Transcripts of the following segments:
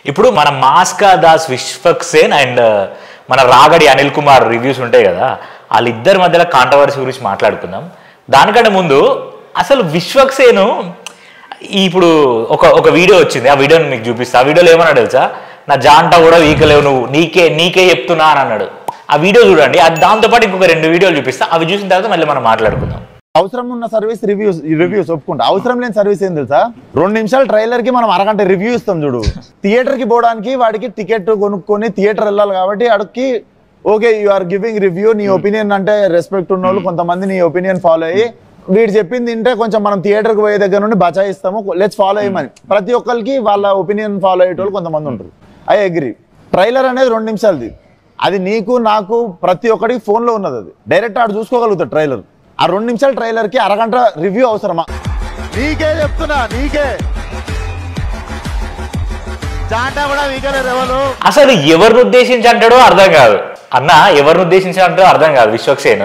ఇప్పుడు మన మాస్కా దాస్ విశ్వక్సేన్ అండ్ మన రాగడి అనిల్ కుమార్ రివ్యూస్ ఉంటాయి కదా, వాళ్ళిద్దరి మధ్యలో కాంట్రవర్సీ గురించి మాట్లాడుకుందాం. దానికంటే ముందు అసలు విశ్వక్సేను ఇప్పుడు ఒక వీడియో వచ్చింది, ఆ వీడియోని మీకు చూపిస్తా. ఆ వీడియోలో ఏమన్నాడు తెలుసా, నా జాంటా కూడా వీకలేవు నువ్వు, నీకే చెప్తున్నా అని అన్నాడు. ఆ వీడియో చూడండి. దాంతోపాటు ఇంకొక 2 వీడియోలు చూపిస్తా, అవి చూసిన తర్వాత మళ్ళీ మనం మాట్లాడుకుందాం. అవసరం ఉన్న సర్వీస్ రివ్యూస్ ఒప్పుకుంటా. అవసరం లేని సర్వీస్ ఏం తెలుసా, 2 నిమిషాలు ట్రైలర్ కి మనం అరగంట రివ్యూ ఇస్తాం చూడు. థియేటర్ కి పోవడానికి వాడికి టికెట్ కొనుక్కొని థియేటర్ వెళ్ళాలి కాబట్టి అడికి okay you are giving review, నీ ఒపీనియన్ అంటే రెస్పెక్ట్ ఉన్న వాళ్ళు కొంతమంది నీ ఒపీనియన్ ఫాలో అయ్యి వీడు చెప్పింది తింటే కొంచెం మనం థియేటర్కి పోయే దగ్గర నుండి బచాయిస్తాము, లెట్స్ ఫాలో అయ్యమని ప్రతి ఒక్కరికి వాళ్ళ ఒపీనియన్ ఫాలో అయ్యేటోళ్ళు కొంతమంది ఉంటారు. I agree. ట్రైలర్ అనేది 2 నిమిషాలది, అది నీకు నాకు ప్రతి ఒక్కడికి ఫోన్లో ఉన్నది. అది డైరెక్ట్ ఆడు చూసుకోగలుగుతాడు ట్రైలర్. ఆ 2 నిమిషాల ట్రైలర్ కి అరగంట రివ్యూ అవసరమా? నీకే చెప్తున్నా, నీకే అసలు ఎవరిని ఉద్దేశించి అంటాడో అర్థం కాదు అన్న, ఎవరిని ఉద్దేశించి అంటాడో అర్థం కాదు. విశ్వక్సేన్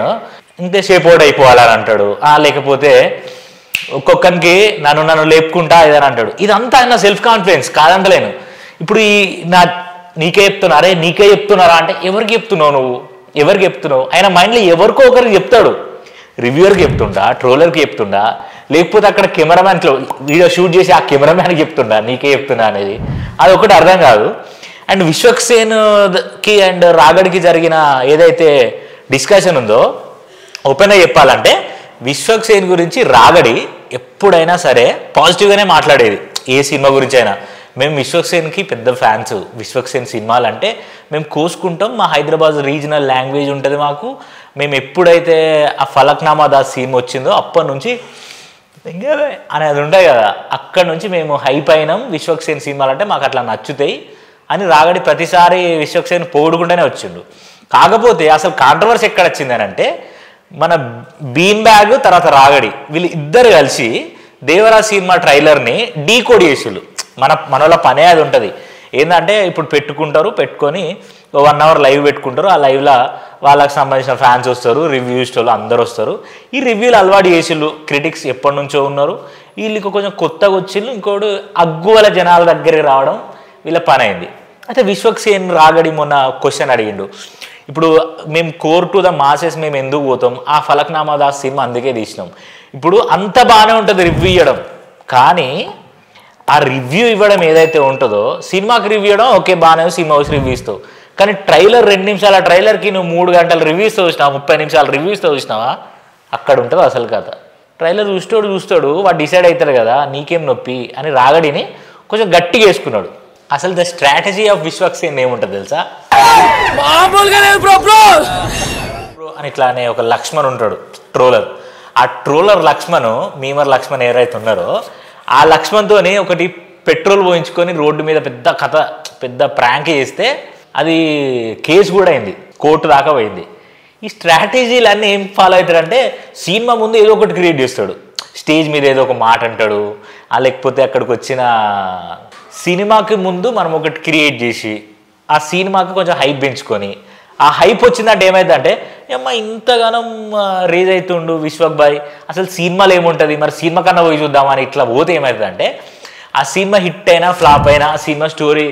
ఇంతసేపు ఓడి అయిపోవాలని అంటాడు, లేకపోతే ఒక్కొక్కరికి నన్ను లేపుకుంటా ఇదని అంటాడు. ఇదంతా ఆయన సెల్ఫ్ కాన్ఫిడెన్స్ కాదంటలేను. ఇప్పుడు నీకే చెప్తున్నా, అరే నీకే చెప్తున్నారా అంటే ఎవరికి చెప్తున్నావు నువ్వు, ఎవరికి చెప్తున్నావు? ఆయన మైండ్లో ఎవరికో ఒకరికి చెప్తాడు. రివ్యూవర్కి చెప్తుండా, ట్రోలర్కి చెప్తుండా, లేకపోతే అక్కడ కెమెరామ్యాన్లో వీడియో షూట్ చేసి ఆ కెమెరామ్యాన్కి చెప్తుండా నీకే చెప్తున్నా అనేది, అది ఒకటి అర్థం కాదు. అండ్ విశ్వక్సేన్కి అండ్ రాగడికి జరిగిన ఏదైతే డిస్కషన్ ఉందో ఓపెన్గా చెప్పాలంటే, విశ్వక్సేన్ గురించి రాగడి ఎప్పుడైనా సరే పాజిటివ్గానే మాట్లాడేది, ఏ సినిమా గురించి అయినా. మేము విశ్వక్సేన్కి పెద్ద ఫ్యాన్స్. విశ్వక్సేన్ సినిమాలు అంటే మేము కోసుకుంటాం, మా హైదరాబాద్ రీజనల్ లాంగ్వేజ్ ఉంటుంది మాకు. మేము ఎప్పుడైతే ఆ ఫలక్నామా దాస్ సీన్ వచ్చిందో అప్పటి నుంచి అనేది ఉంటాయి కదా, అక్కడ నుంచి మేము హైప్ అయినాం. విశ్వక్సేన్ సినిమాలు అంటే మాకు అట్లా నచ్చుతాయి అని రాగడి ప్రతిసారి విశ్వక్సేన్ పోడుకుంటూనే వచ్చిండు. కాకపోతే అసలు కాంట్రవర్సీ ఎక్కడ వచ్చిందని అంటే, మన బీన్ బ్యాగ్ తర్వాత రాగడి వీళ్ళు ఇద్దరు కలిసి దేవరా సినిమా ట్రైలర్ని డీకోడ్ చేసిళ్ళు. మనలో పనే అది ఉంటుంది. ఏంటంటే ఇప్పుడు పెట్టుకొని 1 అవర్ లైవ్ పెట్టుకుంటారు. ఆ లైవ్లో వాళ్ళకి సంబంధించిన ఫ్యాన్స్ వస్తారు, రివ్యూస్ వాళ్ళు అందరు వస్తారు. ఈ రివ్యూలు అలవాటు చేసిళ్ళు, క్రిటిక్స్ ఎప్పటి నుంచో ఉన్నారు, వీళ్ళకి కొంచెం కొత్తగా వచ్చిళ్ళు. ఇంకోటి అగ్గువల జనాల దగ్గరికి రావడం వీళ్ళ పని అయింది. అయితే విశ్వక్సేన్ రాగడి మొన్న క్వశ్చన్ అడిగిండు, ఇప్పుడు మేము కోర్ టు ద మాసెస్ మేము ఎందుకు పోతాం, ఆ ఫలక్నామా దాస్ సినిమా అందుకే తీసినాం. ఇప్పుడు అంత బాగానే ఉంటుంది రివ్యూ ఇవ్వడం, కానీ ఆ రివ్యూ ఇవ్వడం ఏదైతే ఉంటుందో, సినిమాకి రివ్యూ ఇవ్వడం ఓకే బాగానే సినిమా వచ్చి రివ్యూ ఇస్తావు, కానీ ట్రైలర్ 2 నిమిషాల ట్రైలర్కి నువ్వు 3 గంటల రివ్యూస్తో చూసినావా, 30 నిమిషాల రివ్యూస్తో చూసినావా, అక్కడ ఉంటుంది అసలు కథ. ట్రైలర్ చూస్తాడు వాడు డిసైడ్ అవుతాడు కదా నీకేం నొప్పి అని రాగడిని కొంచెం గట్టిగా వేసుకున్నాడు. అసలు ద స్ట్రాటజీ ఆఫ్ విశ్వక్సేన్ ఏముంటుంది తెలుసా, అని ఇట్లా అనే ఒక లక్ష్మణ్ ఉంటాడు ట్రోలర్. ఆ ట్రోలర్ మీమర్ లక్ష్మణ్ ఎవరైతే ఉన్నారో ఆ లక్ష్మణ్తోనే ఒకటి పెట్రోల్ పోయించుకొని రోడ్డు మీద పెద్ద ప్రాంక్ చేస్తే అది కేసు కూడా అయింది, కోర్టు దాకా పోయింది. ఈ స్ట్రాటజీలన్నీ ఏం ఫాలో అవుతాడంటే, సినిమా ముందు ఏదో ఒకటి క్రియేట్ చేస్తాడు, స్టేజ్ మీద ఏదో ఒక మాట అంటాడు, లేకపోతే అక్కడికి వచ్చిన సినిమాకి ముందు మనం ఒకటి క్రియేట్ చేసి ఆ సినిమాకి కొంచెం హైప్ పెంచుకొని, ఆ హైప్ వచ్చిందంటే ఏమైందంటే, ఏమ్మా ఇంతగానం రేజ్ అవుతుండు విశ్వక్ బాయ్, అసలు సినిమాలు ఏముంటుంది మరి సినిమా కన్నా పోయి చూద్దామని ఇట్లా పోతే ఏమవుతుందంటే, ఆ సినిమా హిట్ అయినా ఫ్లాప్ అయినా, ఆ సినిమా స్టోరీ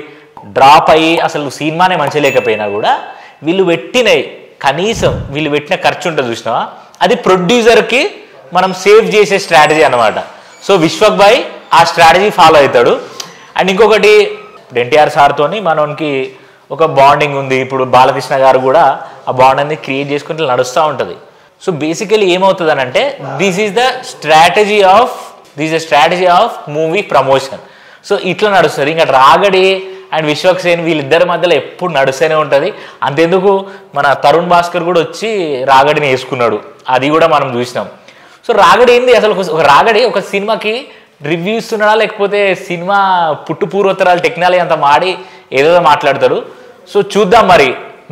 డ్రాప్ అయ్యి అసలు సినిమానే మంచి లేకపోయినా కూడా వీళ్ళు పెట్టిన ఖర్చు ఉంటుంది చూసినావా, అది ప్రొడ్యూసర్కి మనం సేవ్ చేసే స్ట్రాటజీ అనమాట. సో విశ్వక్ బాయ్ ఆ స్ట్రాటజీ ఫాలో అవుతాడు. అండ్ ఇంకొకటి, ఎన్టీఆర్ సార్తోని మనకి ఒక బాండింగ్ ఉంది. ఇప్పుడు బాలకృష్ణ గారు కూడా ఆ బాండ్ అనేది క్రియేట్ చేసుకుంటూ నడుస్తూ ఉంటుంది. సో బేసికలీ ఏమవుతుంది అని అంటే, this is the strategy of movie promotion. So ఇట్లా నడుస్తుంది. ఇంకా రాగడి అండ్ విశ్వక్సేన్ వీళ్ళిద్దరి మధ్యలో ఎప్పుడు నడుస్తూనే ఉంటుంది. అంతెందుకు మన తరుణ్ భాస్కర్ కూడా వచ్చి రాగడిని వేసుకున్నాడు, అది కూడా మనం చూసినాం. సో రాగడి ఏంది అసలు, రాగడి ఒక సినిమాకి రివ్యూ ఇస్తున్నాడా, లేకపోతే సినిమా పూర్వోత్తరాలు టెక్నాలజీ అంతా మాడి ఏదో మాట్లాడతాడు. సో చూద్దాం మరి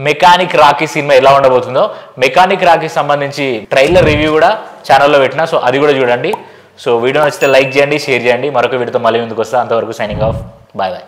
మెకానిక్ రాకీ సినిమా ఎలా ఉండబోతుందో. మెకానిక్ రాకీ సంబంధించి ట్రైలర్ రివ్యూ కూడా ఛానల్లో పెట్టినా, సో అది కూడా చూడండి. సో వీడియో నచ్చితే లైక్ చేయండి, షేర్ చేయండి. మరొక వీడియోతో మళ్ళీ ముందుకు వస్తా. అంతవరకు సైనింగ్ ఆఫ్, బాయ్ బాయ్.